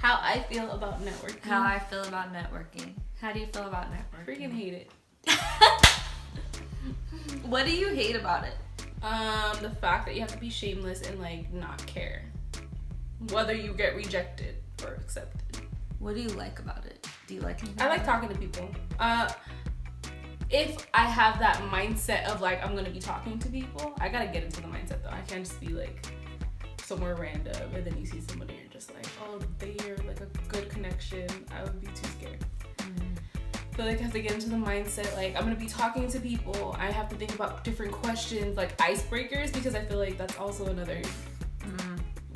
How I feel about networking. How I feel about networking. How do you feel about networking? Freaking hate it. What do you hate about it? The fact that you have to be shameless and like not care whether you get rejected or accepted. What do you like about it? Do you like anything? I like talking to people. If I have that mindset of like I'm gonna be talking to people, I gotta get into the mindset though. I can't just be like somewhere random and then you see somebody and you're just like, oh, they're like a good connection. I would be too scared. I feel like I have to get into the mindset like I'm gonna be talking to people. I have to think about different questions, like icebreakers, because I feel like that's also another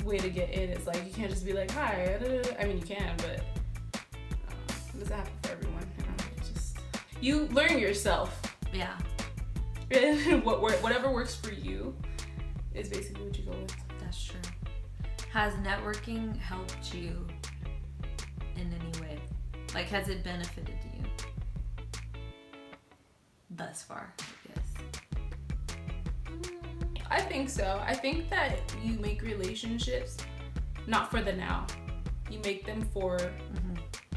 way to get in. It's like you can't just be like, hi. I mean, you can, but it doesn't happen for everyone. You learn yourself. Yeah. And whatever works for you is basically what you go with. That's true. Has networking helped you in any way? Like, has it benefited you thus far, I guess? I think so. I think that you make relationships not for the now. You make them for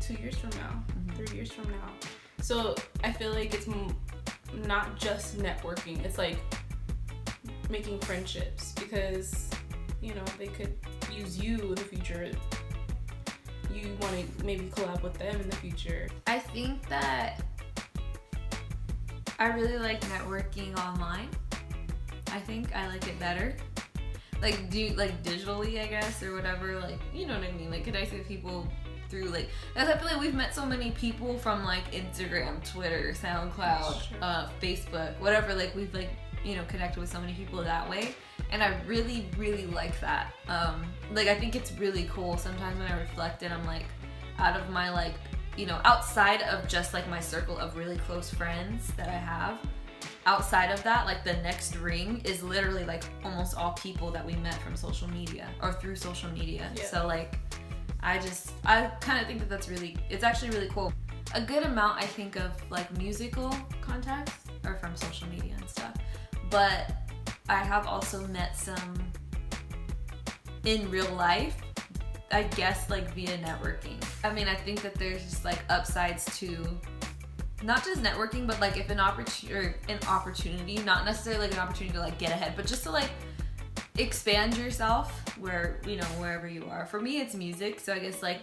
2 years from now, 3 years from now. So I feel like it's not just networking. It's like making friendships because, you know, they could use you in the future. You want to maybe collab with them in the future. I think that I really like networking online. I think I like it better. Like, digitally, I guess, or whatever. Like, you know what I mean? Like, connecting with people through, like, I feel like we've met so many people from, like, Instagram, Twitter, SoundCloud, Facebook, whatever. Like, we've, like, you know, connected with so many people that way. And I really, really like that. Like, I think it's really cool. Sometimes when I reflect and I'm, like, out of my, like, you know, outside of just, like, my circle of really close friends that I have, outside of that, like, the next ring is literally, like, almost all people that we met from social media or through social media. Yeah. So, like, I kind of think that that's really, it's actually really cool. A good amount, I think, of, like, musical contacts are from social media and stuff. But I have also met some in real life, I guess, like, via networking. I mean, I think that there's just, like, upsides to not just networking, but, like, if an opportunity, not necessarily, like, an opportunity to, like, get ahead, but just to, like, expand yourself where, you know, wherever you are. For me, it's music. So I guess, like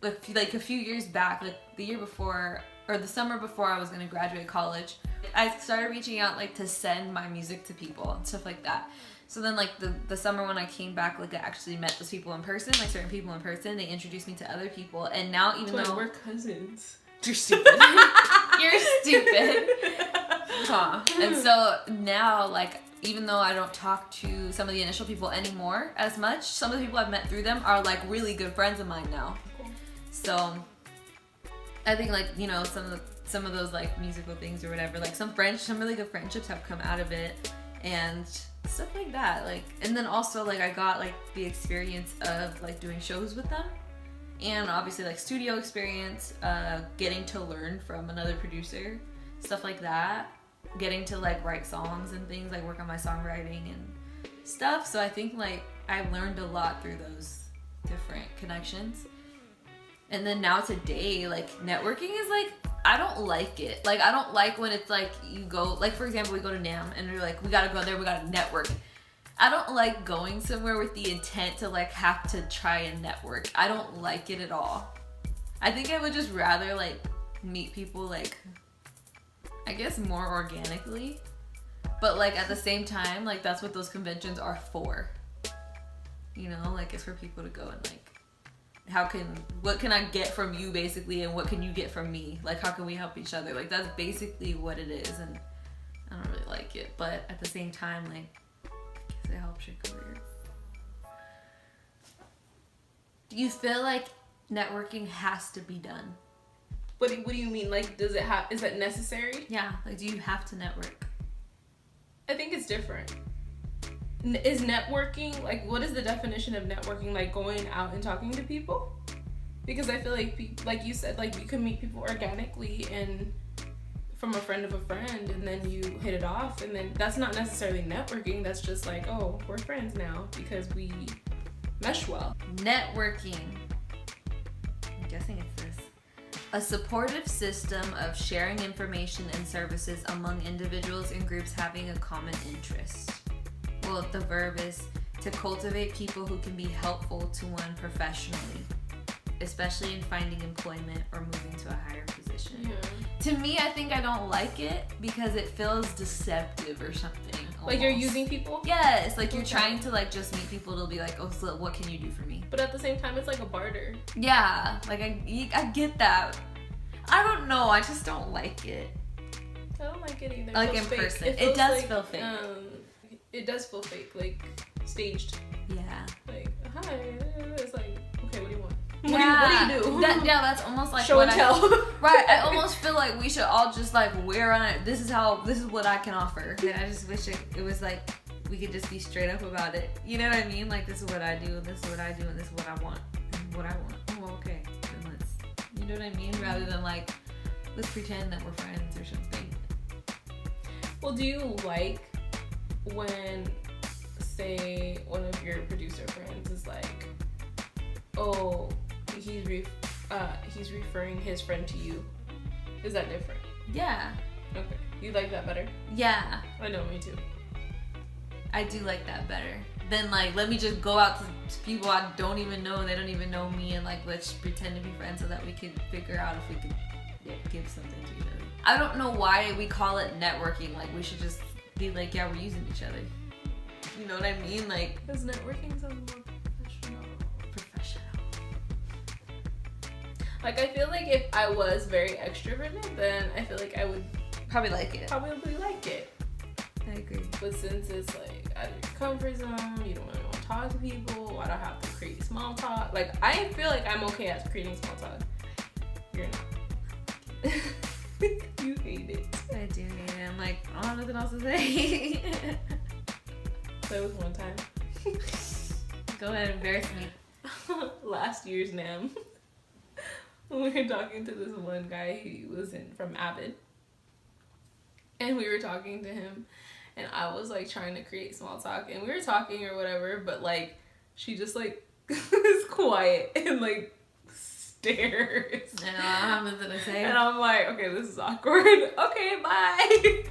a few years back, like the year before or the summer before I was going to graduate college, I started reaching out, like, to send my music to people and stuff like that. So then, like, the summer when I came back, like, I actually met those people in person, like, certain people in person. They introduced me to other people. And now, even though we're cousins. You're stupid. You're stupid. Huh. And so now, like, even though I don't talk to some of the initial people anymore as much, some of the people I've met through them are, like, really good friends of mine now. So I think, like, you know, some of those, like, musical things or whatever, like, some really good friendships have come out of it and stuff like that. Like, and then also, like, I got, like, the experience of, like, doing shows with them. And obviously, like, studio experience, getting to learn from another producer, stuff like that. Getting to, like, write songs and things, like, work on my songwriting and stuff. So I think, like, I learned a lot through those different connections. And then now today, like, networking is, like, I don't like it. Like, I don't like when it's, like, you go, like, for example, we go to NAMM and we're like, we gotta go there, we gotta network. I don't like going somewhere with the intent to, like, have to try and network. I don't like it at all. I think I would just rather, like, meet people, like, I guess more organically. But, like, at the same time, like, that's what those conventions are for. You know, like, it's for people to go and, like, what can I get from you, basically, and what can you get from me? Like, how can we help each other? Like, that's basically what it is, and I don't really like it. But at the same time, like, I guess it helps your career. Do you feel like networking has to be done? What do you mean? Like, is that necessary? Yeah, like, do you have to network? I think it's different. Is networking, like, what is the definition of networking? Like, going out and talking to people? Because I feel like you said, like, you can meet people organically and from a friend of a friend, and then you hit it off, and then that's not necessarily networking. That's just like, oh, we're friends now because we mesh well. Networking I'm guessing it's this. A supportive system of sharing information and services among individuals and groups having a common interest. Well, the verb is to cultivate people who can be helpful to one professionally, especially in finding employment or moving to a higher position. Yeah. To me, I think I don't like it because it feels deceptive or something. Like you're almost. using people? Yes, like you're trying to like just meet people to be like, oh, so what can you do for me? But at the same time, it's like a barter. Yeah, like I get that. I don't know, I just don't like it. I don't like it either. Like it in fake. person. It It does like, feel fake. It does feel fake, like staged. Yeah. Like, hi. It's like, okay, what do you want? Yeah. What do you do? That's almost like show what and tell. Right, I almost feel like we should all just like wear on it. This is what I can offer. And I just wish it was like we could just be straight up about it. You know what I mean? Like this is what I do, and this is what I do, and this is what I want. And what I want. Oh, okay. Then let's. You know what I mean? Rather than like let's pretend that we're friends or something. Well, do you like when, say, one of your producer friends is like, oh, he's referring his friend to you? Is that different? Yeah. Okay. You like that better? Yeah. I know, me too. I do like that better than like let me just go out to people I don't even know, they don't even know me, and like let's pretend to be friends so that we can figure out if we can give something to each other. I don't know why we call it networking. Like we should just be like, yeah, we're using each other. You know what I mean? Like Because networking sounds more professional. Like I feel like if I was very extroverted, then I feel like I would probably like it. probably like it. I agree. But since it's like out of your comfort zone, you don't really want to talk to people, I don't have to create small talk. Like I feel like I'm okay at creating small talk. You're not. You hate it. I do hate it. I'm like, I don't have nothing else to say. That was one time. Go ahead, embarrass me. Last year's NAM. We were talking to this one guy, he was from Avid. And we were talking to him, and I was like trying to create small talk, and we were talking or whatever, but like she just like is quiet and like stares. I don't have nothing to say. And I'm like, okay, this is awkward. Okay, bye.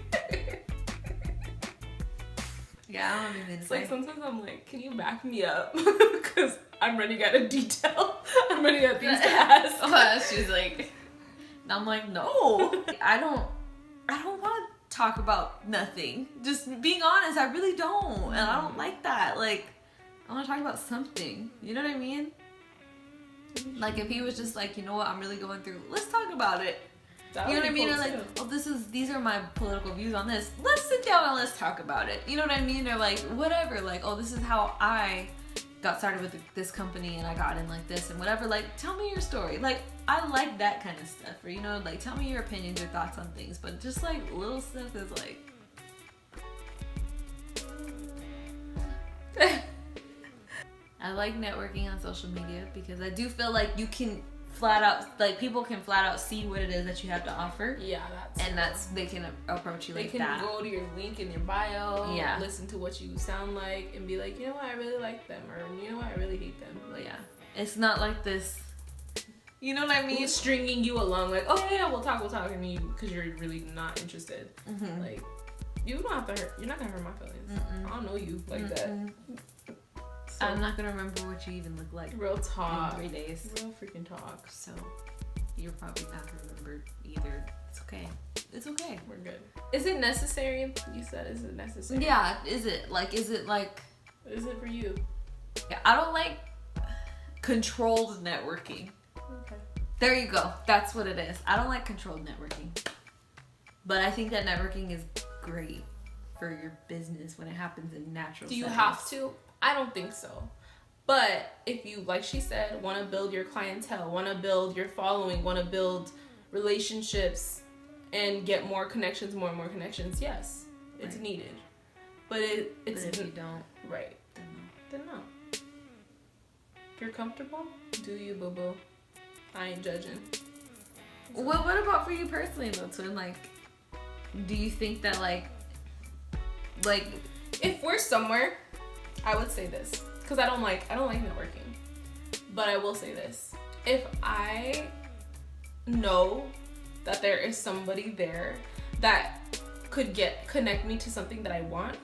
Yeah, I don't have anything to It's say. like sometimes I'm like, can you back me up? Because I'm running out of detail. I'm running out of things to ask. Oh, she's like, and I'm like, no, I don't want to talk about nothing. Just being honest, I really don't, and I don't like that. Like, I want to talk about something. You know what I mean? Like if he was just like, you know what, I'm really going through. Let's talk about it. That You know would what I be mean? cool Or like, too. oh, these are my political views on this. Let's sit down and let's talk about it. You know what I mean? Or like, whatever. Like, oh, this is how I got started with this company and I got in like this and whatever. Like, tell me your story. Like, I like that kind of stuff. Or, you know, like, tell me your opinions or thoughts on things. But just like little stuff is like. I like networking on social media because I do feel like you can flat out, like people can flat out see what it is that you have to offer. Yeah, They can approach you they like can that. go to your link in your bio, Yeah. listen to what you sound like, and be like, you know what, I really like them, or you know what, I really hate them. Like, Yeah. It's not like this. You know what I mean? he's stringing you along, like, oh yeah, we'll talk, and you, because you're really not interested. Mm-hmm. Like, you don't have to hurt. You're not gonna hurt my feelings. Mm-mm. I don't know you like Mm-mm. that. So, I'm not gonna remember what you even look like real talk. in 3 days. Real freaking talk. So you're probably not gonna remember either. It's okay. It's okay. We're good. Is it necessary? You said, is it necessary? Yeah. Is it like? Is it for you? Yeah, I don't like controlled networking. Okay. There you go. That's what it is. I don't like controlled networking. But I think that networking is great for your business when it happens in natural Do you settings. have to? I don't think so. But if you, like she said, want to build your clientele, want to build your following, want to build relationships and get more connections, more and more connections, yes, it's Right. needed. But it's But if you don't, right. then no. Then no. If you're comfortable, do you, boo boo. I ain't judging. Well, what about for you personally though, Twin? Like, do you think that like If we're somewhere, I would say this, because I don't like networking. But I will say this: if I know that there is somebody there that could connect me to something that I want,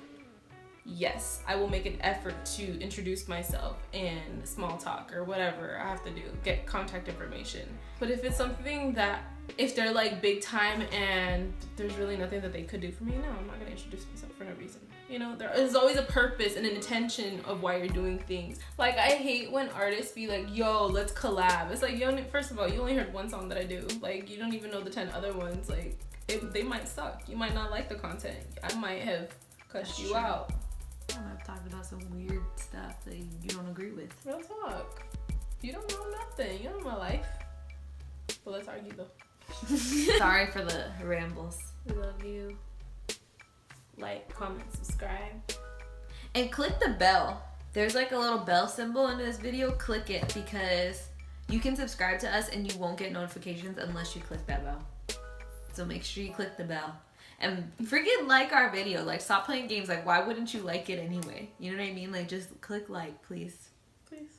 yes, I will make an effort to introduce myself and small talk or whatever I have to do, get contact information. But if it's something that, if they're like big time and there's really nothing that they could do for me, no, I'm not gonna introduce myself for no reason. You know, there is always a purpose and an intention of why you're doing things. Like, I hate when artists be like, yo, let's collab. It's like, first of all, you only heard one song that I do. Like, you don't even know the 10 other ones. Like, they might suck. You might not like the content. I might have cussed you out. I've talked about some weird stuff that you don't agree with. Real talk. You don't know nothing. You don't know my life. But let's argue though. Sorry for the rambles. We love you. Like, comment, subscribe. And click the bell. There's like a little bell symbol in this video. Click it because you can subscribe to us and you won't get notifications unless you click that bell. So make sure you click the bell. And freaking like our video. Like, stop playing games. Like, why wouldn't you like it anyway? You know what I mean? Like, just click like, please. Please.